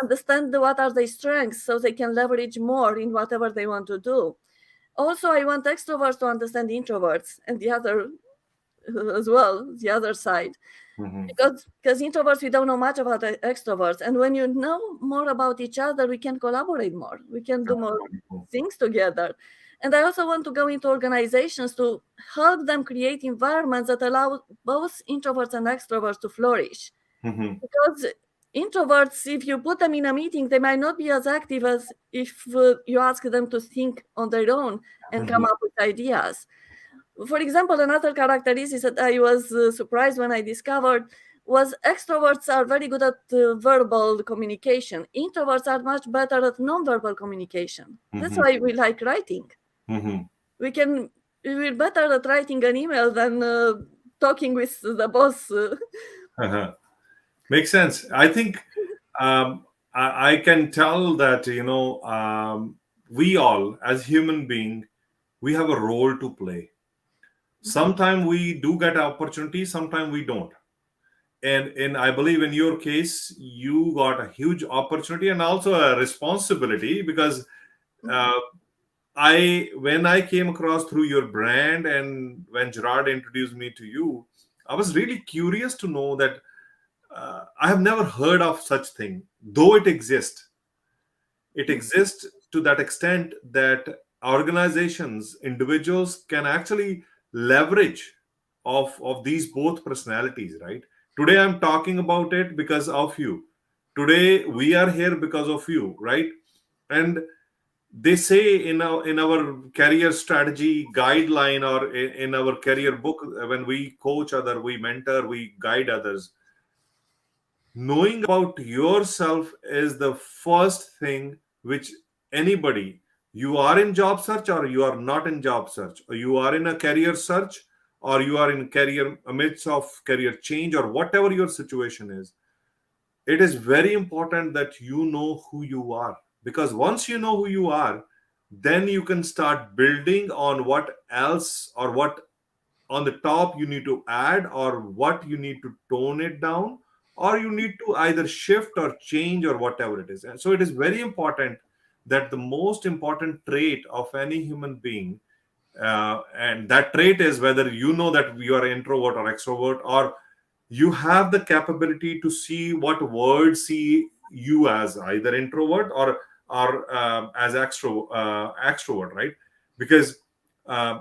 Understand what are their strengths so they can leverage more in whatever they want to do. Also, I want extroverts to understand introverts and the other as well, the other side. Because introverts, we don't know much about extroverts. And when you know more about each other, we can collaborate more. We can do more things together. And I also want to go into organizations to help them create environments that allow both introverts and extroverts to flourish. Because introverts, if you put them in a meeting, they might not be as active as if you ask them to think on their own and come up with ideas. For example, another characteristic that I was surprised when I discovered was extroverts are very good at verbal communication. Introverts are much better at non-verbal communication. That's Mm-hmm. why we like writing. Mm-hmm. We're better at writing an email than talking with the boss. Uh-huh. Makes sense. I think I can tell that, we all, as human being, we have a role to play. Sometimes we do get opportunities, sometimes we don't. And I believe in your case, you got a huge opportunity and also a responsibility, because uh, when I came across through your brand and when Gerard introduced me to you, I was really curious to know that I have never heard of such thing, though it exists. It exists to that extent that organizations, individuals can actually leverage of these both personalities, right? Today I'm talking about it because of you. Today we are here because of you, right? And they say in our career strategy guideline, or in our career book, when we coach other, we mentor, we guide others, knowing about yourself is the first thing which anybody, you are in job search or you are not in job search, or you are in a career search or you are in career amidst of career change, or whatever your situation is, it is very important that you know who you are. Because once you know who you are, then you can start building on what else, or what on the top you need to add, or what you need to tone it down, or you need to either shift or change, or whatever it is. And so it is very important that the most important trait of any human being, and that trait is whether you know that you are introvert or extrovert, or you have the capability to see what words see you as either introvert or as extrovert, right? Because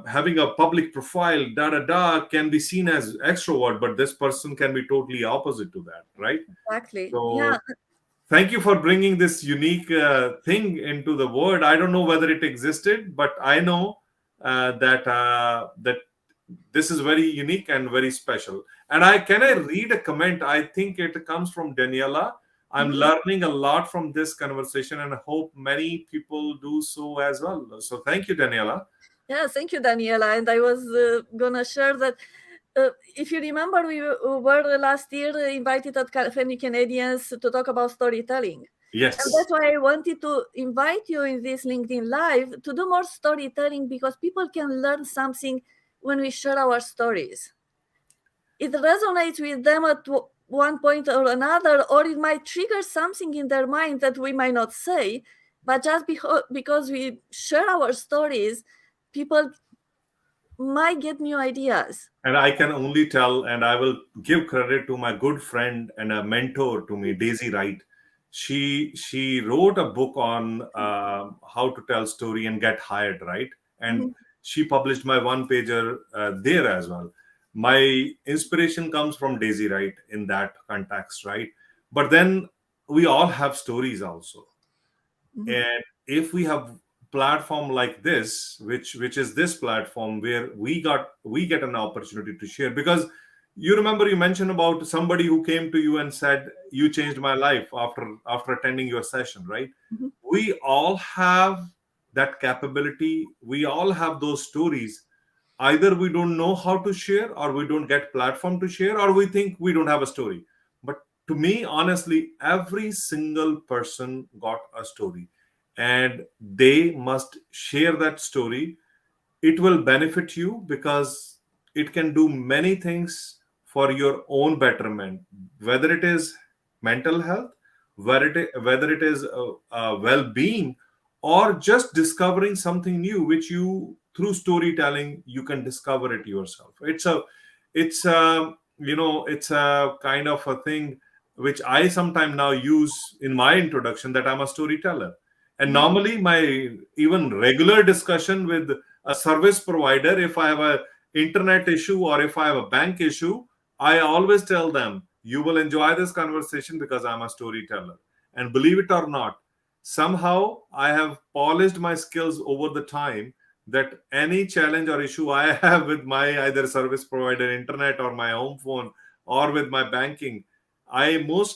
having a public profile, da da da, can be seen as extrovert, but this person can be totally opposite to that, right? Exactly. So Yeah. thank you for bringing this unique thing into the word. I don't know whether it existed, but I know that this is very unique and very special. And I read a comment? I think it comes from Daniela. I'm Mhm. learning a lot from this conversation, and I hope many people do so as well. So thank you, Daniela. Yeah, thank you, Daniela. And I was gonna share that if you remember, we were last year invited at Cafe Canadians to talk about storytelling. And Yes. that's why I wanted to invite you in this LinkedIn Live to do more storytelling, because people can learn something when we share our stories. It resonates with them at one point or another, or it might trigger something in their mind that we might not say. But just because we share our stories, people might get new ideas. And I can only tell, and I will give credit to my good friend and a mentor to me, Daisy Wright. She wrote a book on how to tell story and get hired, right? And Mhm. she published my one pager there as well. My inspiration comes from Daisy Wright in that context, right? But then we all have stories also, Mhm. and if we have platform like this, which is this platform where we get an opportunity to share. Because you remember you mentioned about somebody who came to you and said, you changed my life after attending your session, right? Mhm. We all have that capability, we all have those stories. Either we don't know how to share, or we don't get platform to share, or we think we don't have a story. But to me, honestly, every single person got a story, and they must share that story. It will benefit you because it can do many things for your own betterment, whether it is mental health, whether it is well-being, or just discovering something new, which you, through storytelling, you can discover it yourself. It's a kind of a thing which I sometimes now use in my introduction, that I'm a storyteller. And Mhm. normally my even regular discussion with a service provider, if I have a internet issue or if I have a bank issue, I always tell them, you will enjoy this conversation because I'm a storyteller. And believe it or not, somehow I have polished my skills over the time, that any challenge or issue I have with my either service provider, internet, or my home phone, or with my banking, I'm not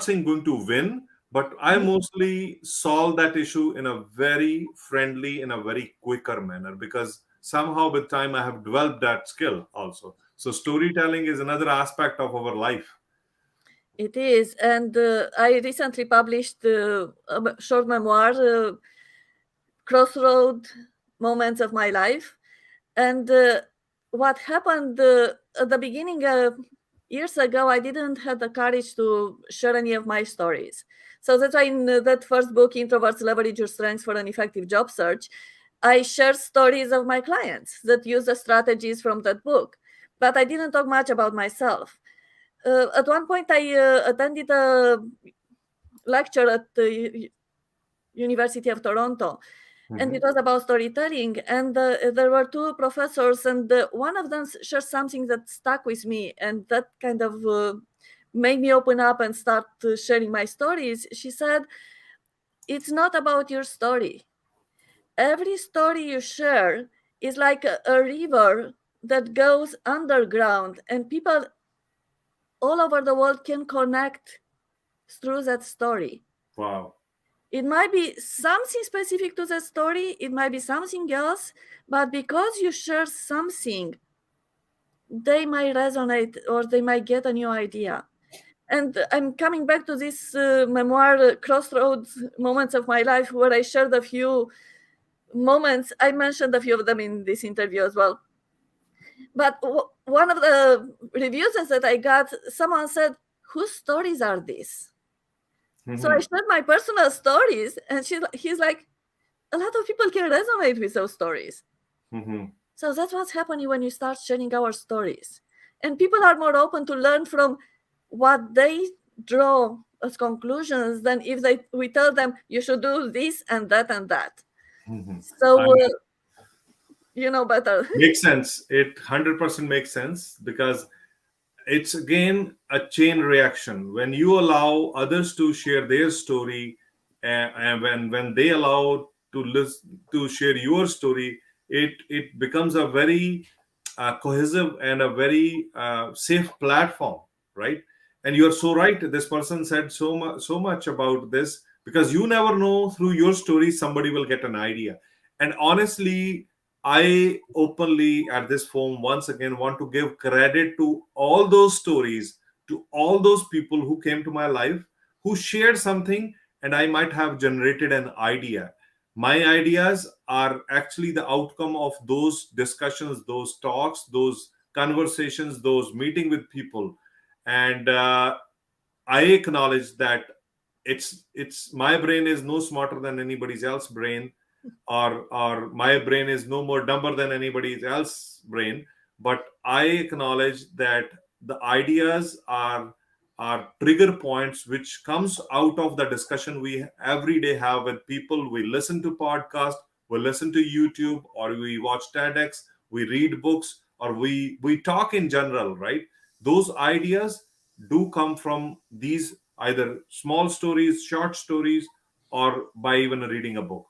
saying going to win, but I mostly solve that issue in a very friendly, in a very quicker manner, because somehow with time I have developed that skill also. So storytelling is another aspect of our life. It is. And I recently published a short memoir, Crossroad Moments of My Life. And what happened at the beginning, years ago, I didn't have the courage to share any of my stories. So that's why in that first book, Introverts Leverage Your Strengths for an Effective Job Search, I share stories of my clients that use the strategies from that book. But I didn't talk much about myself. At one point, I attended a lecture at the University of Toronto, and it was about storytelling. And there were two professors, and one of them shared something that stuck with me, and that kind of made me open up and start sharing my stories. She said, "It's not about your story. Every story you share is like a river that goes underground, and people all over the world can connect through that story." Wow. It might be something specific to the story, it might be something else, but because you share something, they might resonate or they might get a new idea. And I'm coming back to this memoir, Crossroads Moments of My Life, where I shared a few moments. I mentioned a few of them in this interview as well. But one of the reviews that I got, someone said, "Whose stories are these?" So I shared my personal stories, and he's like, "A lot of people can resonate with those stories." So that's what's happening when you start sharing our stories. And people are more open to learn from what they draw as conclusions than if we tell them, "You should do this and that and that." So, you know better. Makes sense. It 100% makes sense, because it's again a chain reaction. When you allow others to share their story, and when they allow to share your story, it becomes a very cohesive and a very safe platform, right? And you are so right. This person said so much about this, because you never know, through your story somebody will get an idea. And honestly, I openly at this forum once again want to give credit to all those stories, to all those people who came to my life, who shared something, and I might have generated an idea. My ideas are actually the outcome of those discussions, those talks, those conversations, those meeting with people. And I acknowledge that it's my brain is no smarter than anybody's else brain, or my brain is no more dumber than anybody else's brain. But I acknowledge that the ideas are trigger points which comes out of the discussion we every day have with people. We listen to podcast, we listen to YouTube, or we watch TEDx, we read books, or we talk in general, right? Those ideas do come from these either small stories, short stories, or by even reading a book.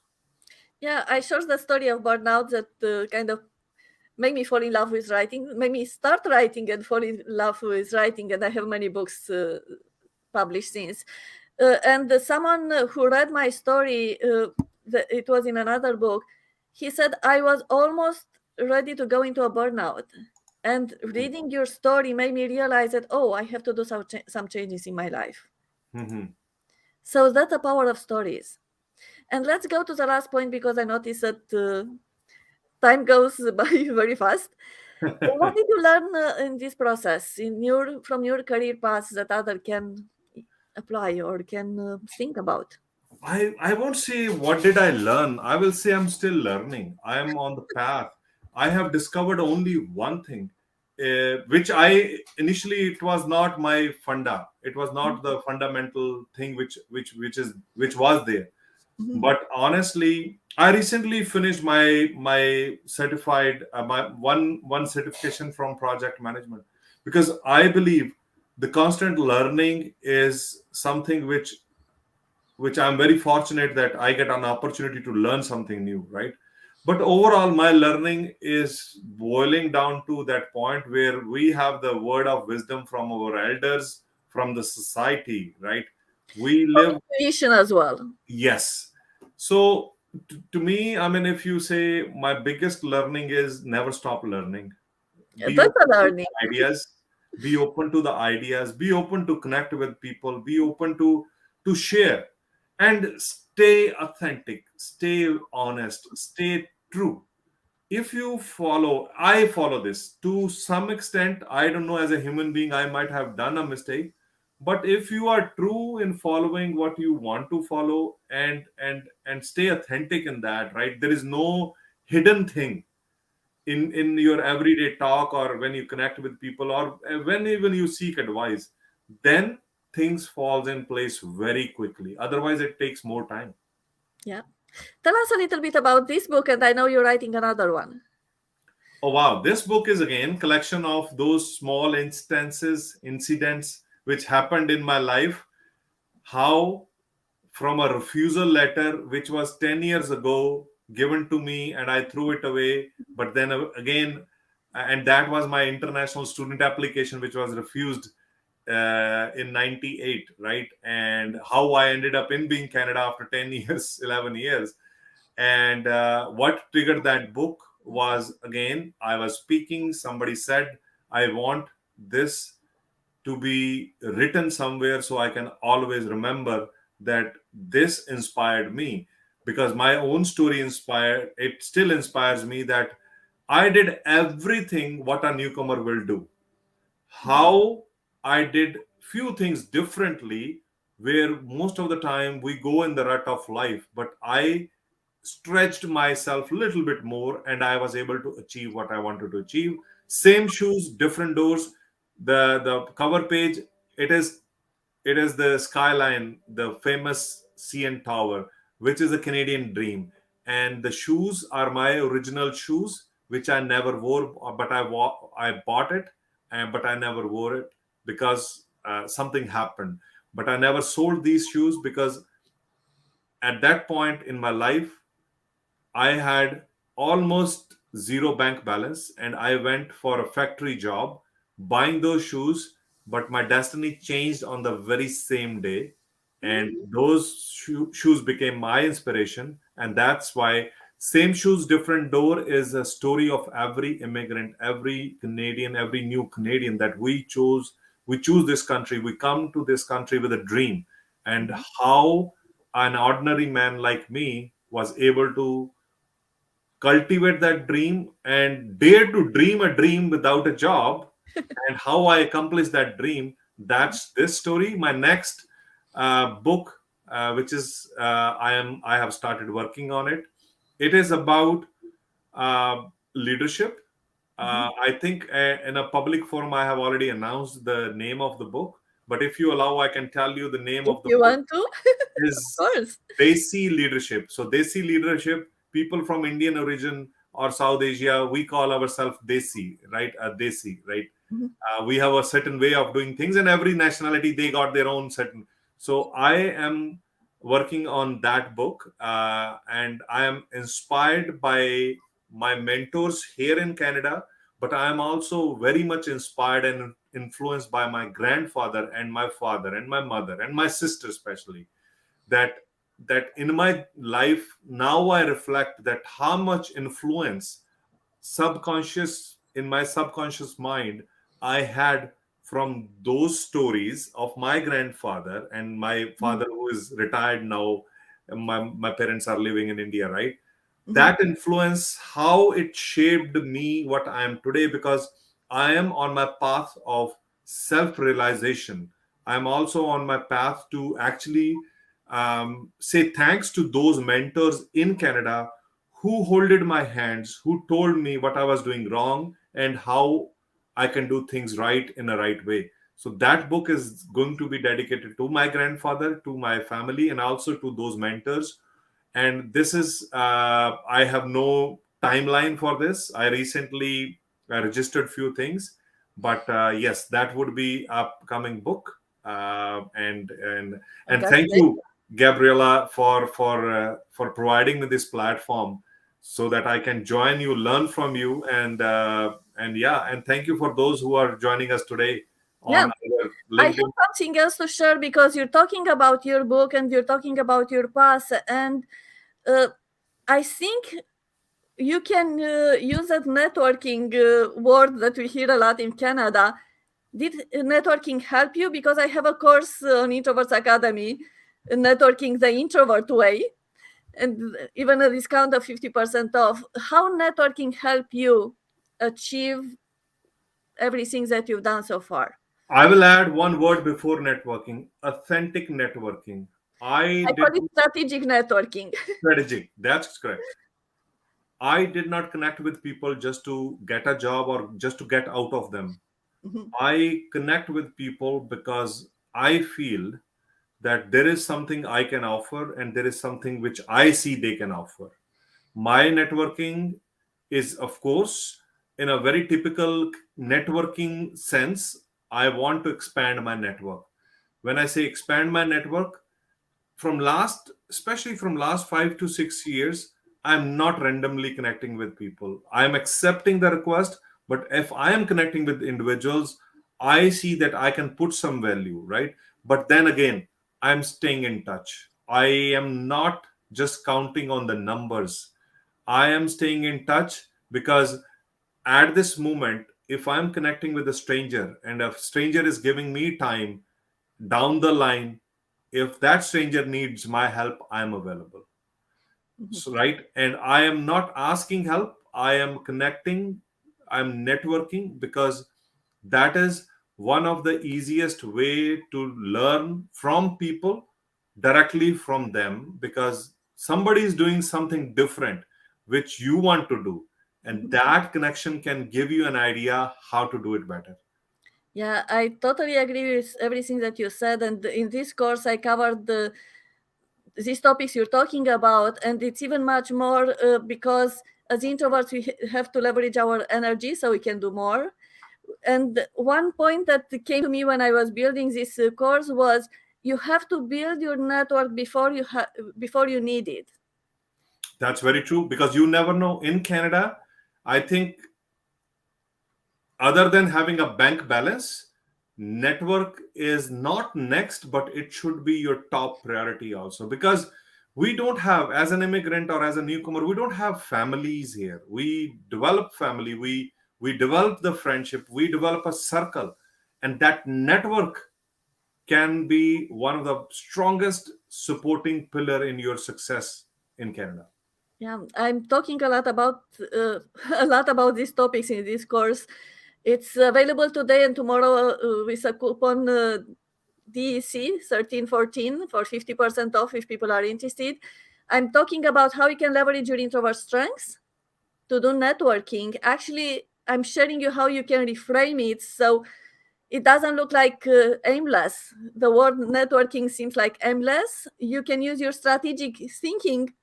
Yeah, I shared the story of burnout that kind of made me fall in love with writing, made me start writing and fall in love with writing. And I have many books published since. And someone who read my story, it was in another book, he said, "I was almost ready to go into a burnout. And reading your story made me realize that, oh, I have to do some changes in my life." So that's the power of stories. And let's go to the last point, because I noticed that time goes by very fast. What did you learn in this process, from your career path, that other can apply or can think about? I won't say what did I learn. I will say I'm still learning. I am on the path. I have discovered only one thing, which I initially, it was not my funda. It was not the fundamental thing which was there. But honestly, I recently finished my certified my one certification from project management, because I believe the constant learning is something which which I'm very fortunate that I get an opportunity to learn something new, right? But overall, my learning is boiling down to that point where we have the word of wisdom from our elders, from the society, right? We live, Intuition as well. yes. So to me, I mean, if you say my biggest learning is never stop learning, Yeah, be that's open a to learning. ideas, be open to the ideas, be open to connect with people, be open to share, and stay authentic, stay honest, stay true. If you follow, I follow this to some extent. I don't know, as a human being I might have done a mistake, but if you are true in following what you want to follow, and stay authentic in that, right, there is no hidden thing in your everyday talk, or when you connect with people, or when even you seek advice, then things falls in place very quickly. Otherwise it takes more time. Yeah. Tell us a little bit about this book, and I know you're writing another one. Oh wow, this book is again collection of those small incidents which happened in my life. How from a refusal letter which was 10 years ago given to me and I threw it away, but then again, and that was my international student application which was refused in 98, right? And how I ended up in being Canada after 10 years, 11 years. And what triggered that book was, again, I was speaking, somebody said, I want this to be written somewhere so I can always remember that this inspired me, because my own story inspired, it still inspires me that I did everything what a newcomer will do. How I did few things differently, where most of the time we go in the rut of life, but I stretched myself a little bit more and I was able to achieve what I wanted to achieve. Same shoes, different doors. The cover page, it is it is the skyline, the famous CN Tower, which is a Canadian dream. And the shoes are my original shoes, which I never wore, but I bought it, but I never wore it because something happened. But I never sold these shoes because at that point in my life, I had almost zero bank balance and I went for a factory job buying those shoes, but my destiny changed on the very same day. And Mm. those shoes became my inspiration. And that's why Same Shoes, Different Door is a story of every immigrant, every Canadian, every new Canadian that we chose. We choose this country. We come to this country with a dream. And Mhm. how an ordinary man like me was able to cultivate that dream and dare to dream a dream without a job, and how I accomplished that dream. That's this story. My next book, which is I have started working on it. It is about leadership. Mhm. I think in a public forum I have already announced the name of the book, but if you allow, I can tell you the name If of the you book want to, of is course. Desi leadership. So Desi leadership, people from Indian origin or South Asia, we call ourselves Desi, right? Desi, right? Mhm. We have a certain way of doing things, and every nationality they got their own certain. So I am working on that book, and I am inspired by my mentors here in Canada, but I am also very much inspired and influenced by my grandfather and my father and my mother and my sister especially. That that in my life now I reflect that how much influence subconscious in my subconscious mind I had from those stories of my grandfather and my Mhm. father, who is retired now. My parents are living in India, right? Mhm. That influence, how it shaped me what I am today, because I am on my path of self realization. I'm also on my path to actually say thanks to those mentors in Canada who holded my hands, who told me what I was doing wrong and how I can do things right in a right way. So that book is going to be dedicated to my grandfather, to my family, and also to those mentors. And this is I have no timeline for this. I recently registered few things, but yes, that would be upcoming book. And Oh, and that's thank great. you. Gabriela, for providing me this platform so that I can join you, learn from you, and yeah, and thank you for those who are joining us today Yeah, on our I have LinkedIn. something else to share because you're talking about your book and you're talking about your past, and I think you can use that networking word that we hear a lot in Canada. Did networking help you? Because I have a course on Introverts Academy, networking the introvert way, and even a discount of 50% off. How networking help you achieve everything that you've done so far? I will add one word before networking: authentic networking. I I call did it strategic networking. strategic. That's correct. I did not connect with people just to get a job or just to get out of them. Mhm, I connect with people because I feel that there is something I can offer and there is something which I see they can offer. My networking is, of course, in a very typical networking sense, I want to expand my network. When I say expand my network, especially from last 5 to 6 years, I'm not randomly connecting with people. I'm accepting the request, but if I am connecting with individuals, I see that I can put some value, right? But then again, I'm staying in touch. I am not just counting on the numbers. I am staying in touch because at this moment, if I'm connecting with a stranger and a stranger is giving me time, down the line, if that stranger needs my help, I am available. mhm. So, right, and I am not asking help, I am connecting, I'm networking, because that is one of the easiest way to learn from people, directly from them, because somebody is doing something different which you want to do, and that connection can give you an idea how to do it better. Yeah, I totally agree with everything that you said. And in this course, I covered these topics you're talking about. And it's even much more because as introverts, we have to leverage our energy so we can do more. And one point that came to me when I was building this course was you have to build your network before you need it. That's very true, because you never know. In Canada, I think, other than having a bank balance, network is not next, but it should be your top priority also, because we don't have, as an immigrant or as a newcomer, we don't have families here. We develop family, we develop the friendship, we develop a circle, and that network can be one of the strongest supporting pillar in your success in Canada. Yeah, I'm talking a lot about a lot about these topics in this course. It's available today and tomorrow with a coupon DEC 1314 for 50% off if people are interested. I'm talking about how you can leverage your introvert strengths to do networking. Actually, I'm sharing you how you can reframe it so it doesn't look like aimless. The word networking seems like aimless. You can use your strategic thinking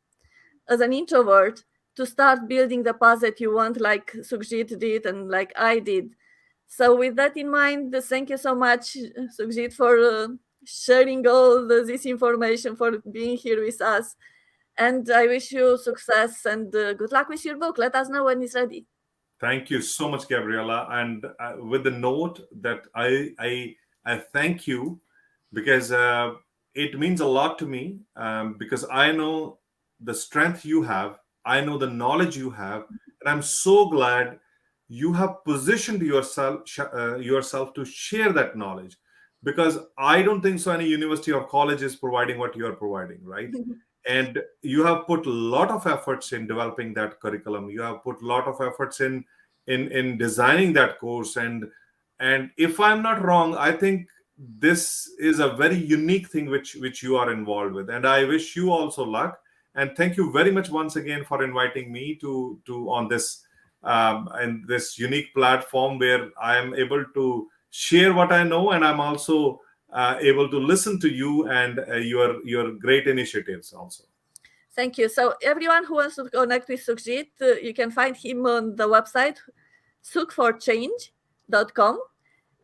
as an introvert to start building the path that you want, like Sukhjit did and like I did. So, with that in mind, thank you so much, Sukhjit, for sharing all this information, for being here with us. And I wish you success and good luck with your book. Let us know when it's ready. Thank you so much, Gabriela. And with the note that I thank you, because it means a lot to me, because I know the strength you have, I know the knowledge you have, and I'm so glad you have positioned yourself to share that knowledge, because I don't think so any university or college is providing what you are providing, right? And you have put a lot of efforts in developing that curriculum, you have put a lot of efforts in designing that course, and if I'm not wrong, I think this is a very unique thing which you are involved with, and I wish you also luck. And thank you very much once again for inviting me to on this and this unique platform where I am able to share what I know, and I'm also able to listen to you and your great initiatives also. Thank you. So, everyone who wants to connect with Sukhjit, you can find him on the website sukhforchange.com.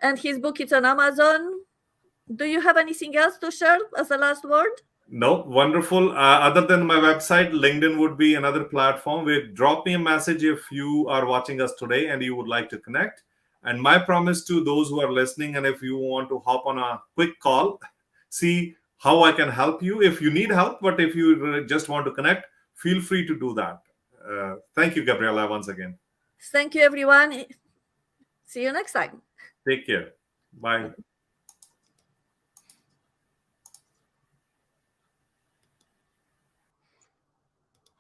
And his book is on Amazon. Do you have anything else to share as a last word? No, wonderful. Other than my website, LinkedIn would be another platform where drop me a message if you are watching us today and you would like to connect. And my promise to those who are listening, and if you want to hop on a quick call, see how I can help you if you need help. But if you just want to connect, feel free to do that. Thank you, Gabriela, once again. Thank you, everyone. See you next time. Take care. Bye.